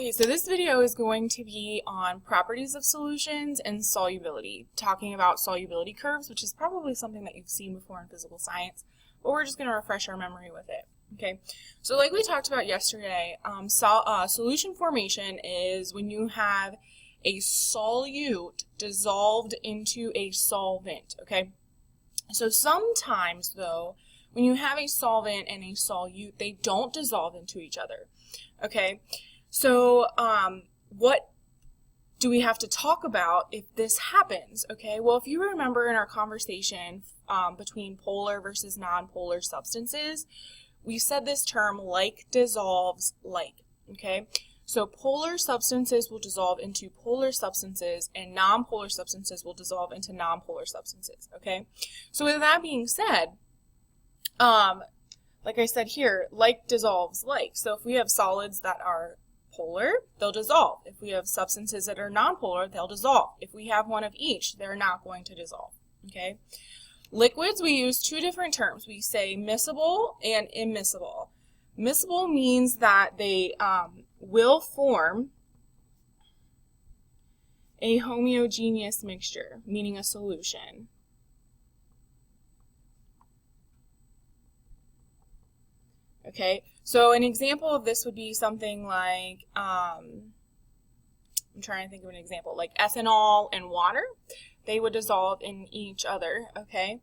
Okay, so this video is going to be on properties of solutions and solubility, talking about solubility curves, which is probably something that you've seen before in physical science, but we're just going to refresh our memory with it. Okay, so like we talked about yesterday, solution formation is when you have a solute dissolved into a solvent, okay? So sometimes, though, when you have a solvent and a solute, they don't dissolve into each other, okay? So what do we have to talk about if this happens, okay? Well, if you remember in our conversation between polar versus nonpolar substances, we said this term like dissolves like, okay? So polar substances will dissolve into polar substances and nonpolar substances will dissolve into nonpolar substances, okay? So with that being said, like I said here, like dissolves like. So if we have solids that are polar, they'll dissolve. If we have substances that are nonpolar, they'll dissolve. If we have one of each, they're not going to dissolve, okay? Liquids, we use two different terms. We say miscible and immiscible. Miscible means that they will form a homogeneous mixture, meaning a solution. Okay, so an example of this would be something like, I'm trying to think of an example, like ethanol and water. They would dissolve in each other, okay?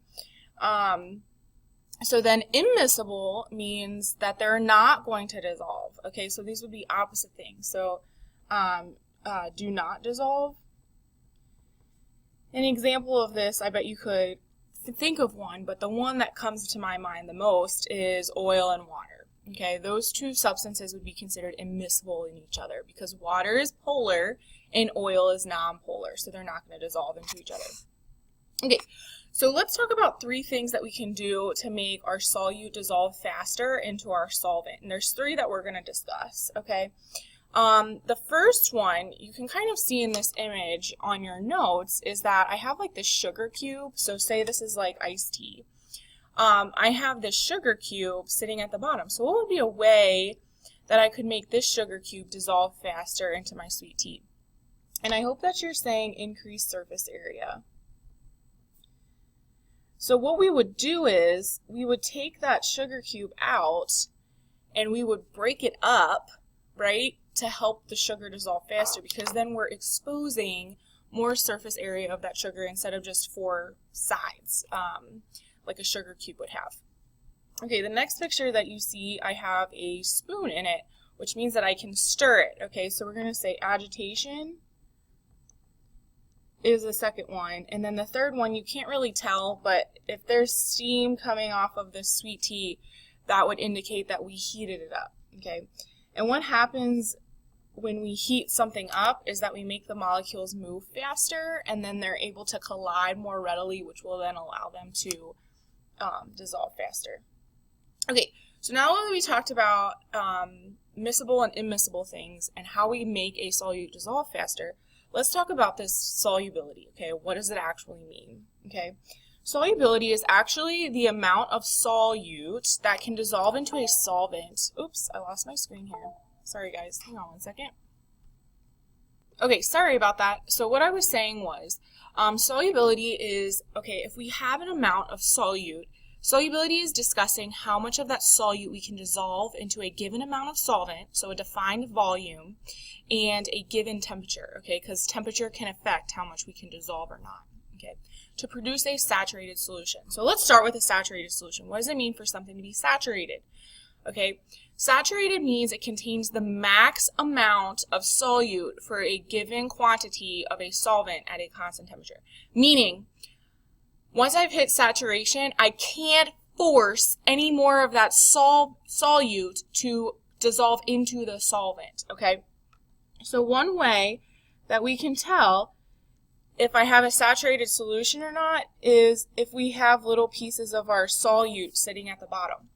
So then immiscible means that they're not going to dissolve, okay? So these would be opposite things. So do not dissolve. An example of this, I bet you could think of one, but the one that comes to my mind the most is oil and water. Okay, those two substances would be considered immiscible in each other because water is polar and oil is nonpolar, so they're not going to dissolve into each other. Okay, so let's talk about three things that we can do to make our solute dissolve faster into our solvent. And there's three that we're going to discuss, okay? The first one, you can kind of see in this image on your notes, is that I have like this sugar cube. So say this is like iced tea. I have this sugar cube sitting at the bottom. So what would be a way that I could make this sugar cube dissolve faster into my sweet tea? And I hope that you're saying increase surface area. So what we would do is we would take that sugar cube out and we would break it up, right, to help the sugar dissolve faster, because then we're exposing more surface area of that sugar instead of just four sides, like a sugar cube would have. Okay, the next picture that you see, I have a spoon in it, which means that I can stir it. Okay, so we're going to say agitation is the second one. And then the third one, you can't really tell, but if there's steam coming off of this sweet tea, that would indicate that we heated it up. Okay, and what happens when we heat something up is that we make the molecules move faster, and then they're able to collide more readily, which will then allow them to dissolve faster. Okay, so now that we talked about miscible and immiscible things and how we make a solute dissolve faster, let's talk about this solubility, okay? What does it actually mean, okay? Solubility is actually the amount of solute that can dissolve into a solvent. Oops, I lost my screen here. Sorry guys, hang on one second. Okay, sorry about that. So what I was saying was, solubility is, okay, if we have an amount of solute, solubility is discussing how much of that solute we can dissolve into a given amount of solvent, so a defined volume, and a given temperature, okay, because temperature can affect how much we can dissolve or not, okay, to produce a saturated solution. So let's start with a saturated solution. What does it mean for something to be saturated? Okay, saturated means it contains the max amount of solute for a given quantity of a solvent at a constant temperature. Meaning, once I've hit saturation, I can't force any more of that solute to dissolve into the solvent, okay? So one way that we can tell if I have a saturated solution or not is if we have little pieces of our solute sitting at the bottom.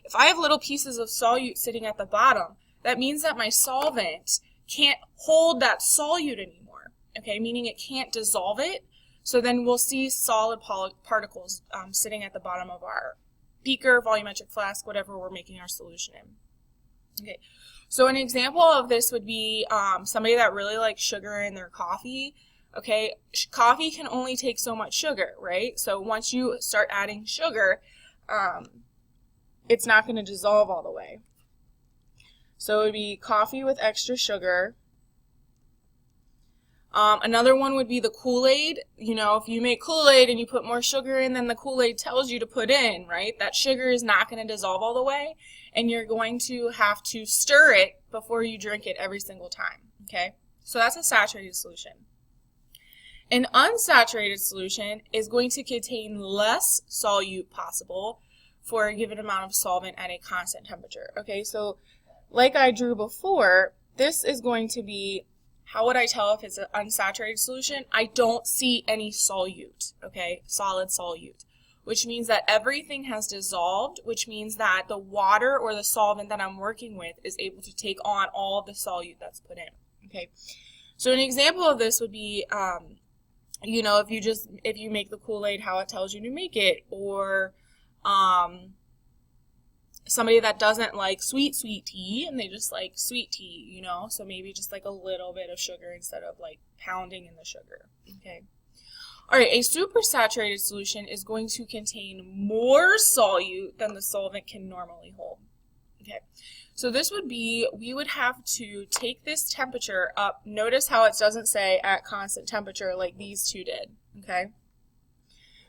If I have little pieces of solute sitting at the bottom, that means that my solvent can't hold that solute anymore, okay? Meaning it can't dissolve it. So then we'll see solid particles sitting at the bottom of our beaker, volumetric flask, whatever we're making our solution in. Okay, So an example of this would be somebody that really likes sugar in their coffee. Okay, coffee can only take so much sugar, right? So once you start adding sugar, it's not going to dissolve all the way. So it would be coffee with extra sugar. Another one would be the Kool-Aid. You know, if you make Kool-Aid and you put more sugar in than the Kool-Aid tells you to put in, right? That sugar is not going to dissolve all the way, and you're going to have to stir it before you drink it every single time, okay? So that's a saturated solution. An unsaturated solution is going to contain less solute possible for a given amount of solvent at a constant temperature, okay? So like I drew before, this is going to be, how would I tell if it's an unsaturated solution? I don't see any solute, okay, solid solute, which means that everything has dissolved, which means that the water or the solvent that I'm working with is able to take on all of the solute that's put in, okay? So an example of this would be, you know, if you make the Kool-Aid, how it tells you to make it, or somebody that doesn't like sweet tea and they just like sweet tea, you know, so maybe just like a little bit of sugar instead of like pounding in the sugar, okay? All right, a supersaturated solution is going to contain more solute than the solvent can normally hold, okay? So this would be, we would have to take this temperature up. Notice how it doesn't say at constant temperature like these two did, okay?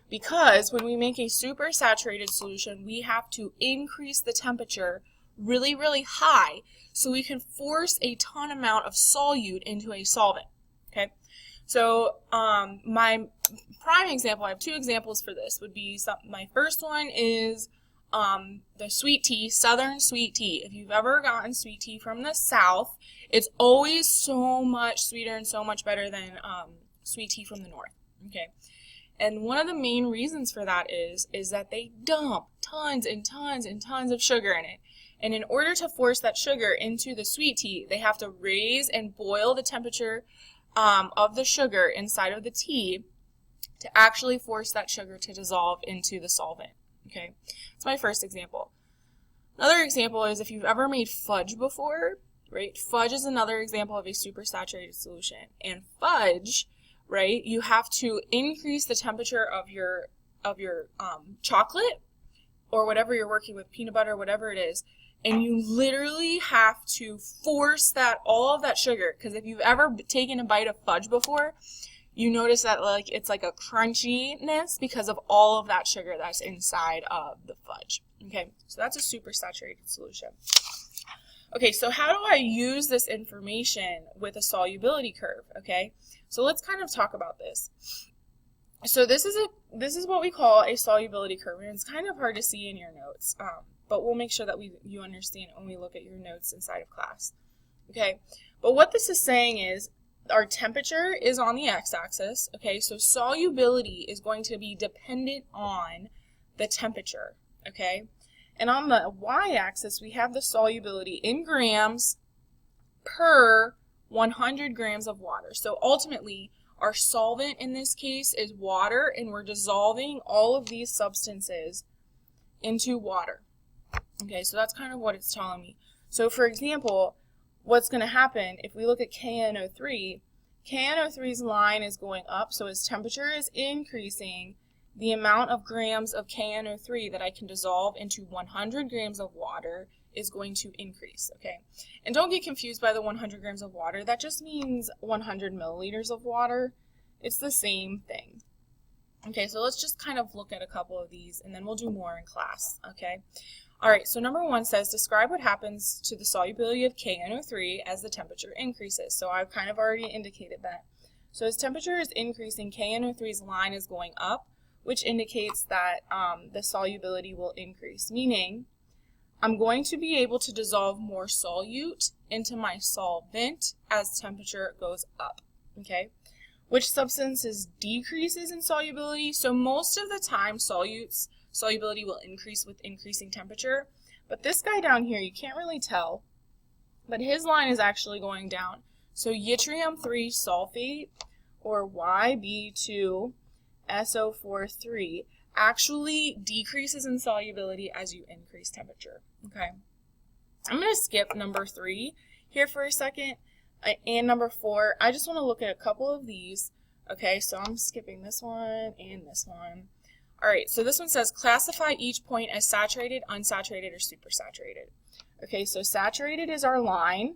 Because when we make a supersaturated solution, we have to increase the temperature really, really high so we can force a ton amount of solute into a solvent, okay? So my prime example, I have two examples for this, would be my first one is the sweet tea, southern sweet tea. If you've ever gotten sweet tea from the South, it's always so much sweeter and so much better than sweet tea from the North, okay? And one of the main reasons for that is that they dump tons and tons and tons of sugar in it. And in order to force that sugar into the sweet tea, they have to raise and boil the temperature of the sugar inside of the tea to actually force that sugar to dissolve into the solvent, okay? That's my first example. Another example is if you've ever made fudge before, right? Fudge is another example of a supersaturated solution. And fudge, right, you have to increase the temperature of your chocolate or whatever you're working with, peanut butter, whatever it is, and you literally have to force that all of that sugar, because if you've ever taken a bite of fudge before, you notice that like it's like a crunchiness because of all of that sugar that's inside of the fudge. Okay, so that's a supersaturated solution. Okay, so how do I use this information with a solubility curve? Okay, so let's kind of talk about this. So this is what we call a solubility curve, and it's kind of hard to see in your notes, but we'll make sure that you understand it when we look at your notes inside of class. Okay, but what this is saying is our temperature is on the x-axis. Okay, so solubility is going to be dependent on the temperature. Okay, and on the y-axis we have the solubility in grams per 100 grams of water. So ultimately our solvent in this case is water, and we're dissolving all of these substances into water. Okay, so that's kind of what it's telling me. So for example, what's going to happen if we look at KNO3, KNO3's line is going up, so as temperature is increasing, the amount of grams of KNO3 that I can dissolve into 100 grams of water is going to increase, okay? And don't get confused by the 100 grams of water. That just means 100 milliliters of water. It's the same thing. Okay, so let's just kind of look at a couple of these, and then we'll do more in class, okay? All right, so number one says, describe what happens to the solubility of KNO3 as the temperature increases. So I've kind of already indicated that. So as temperature is increasing, KNO3's line is going up, which indicates that the solubility will increase, meaning I'm going to be able to dissolve more solute into my solvent as temperature goes up, okay? Which substances decreases in solubility? So most of the time solubility will increase with increasing temperature, but this guy down here, you can't really tell, but his line is actually going down. So yttrium-3 sulfate, or YB2SO43, actually decreases in solubility as you increase temperature, okay? I'm going to skip number 3 here for a second and number 4. I just want to look at a couple of these. Okay, so I'm skipping this one and this one. All right, so this one says classify each point as saturated, unsaturated, or supersaturated. Okay, so saturated is our line.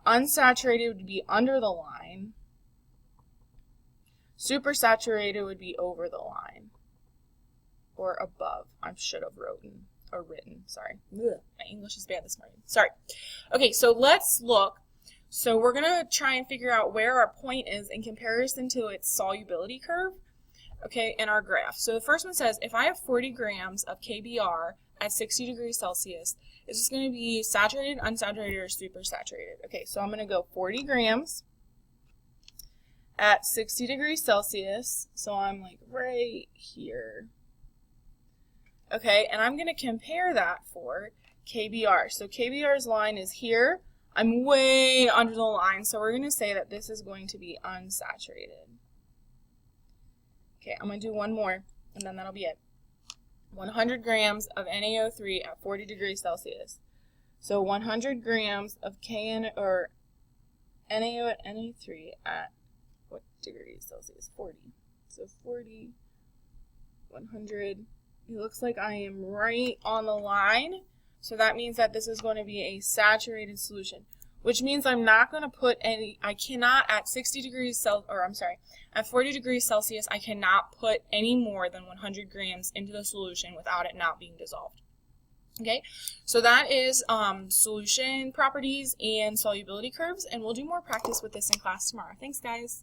Unsaturated would be under the line. Supersaturated would be over the line or above. I should have written. Sorry. Ugh, my English is bad this morning. Sorry. Okay, so let's look. So we're going to try and figure out where our point is in comparison to its solubility curve, okay, in our graph. So the first one says, if I have 40 grams of KBr at 60 degrees Celsius, is this going to be saturated, unsaturated, or supersaturated? Okay, so I'm going to go 40 grams at 60 degrees Celsius. So I'm like right here. Okay, and I'm going to compare that for KBr. So KBr's line is here. I'm way under the line, so we're going to say that this is going to be unsaturated. Okay, I'm going to do one more, and then that'll be it. 100 grams of NaO3 at 40 degrees Celsius. So 100 grams of NaO3 at what degrees Celsius? 40. So 40, 100. It looks like I am right on the line. So that means that this is going to be a saturated solution, which means I'm not going to put any, I cannot at 60 degrees at 40 degrees Celsius, I cannot put any more than 100 grams into the solution without it not being dissolved. Okay, so that is solution properties and solubility curves, and we'll do more practice with this in class tomorrow. Thanks, guys.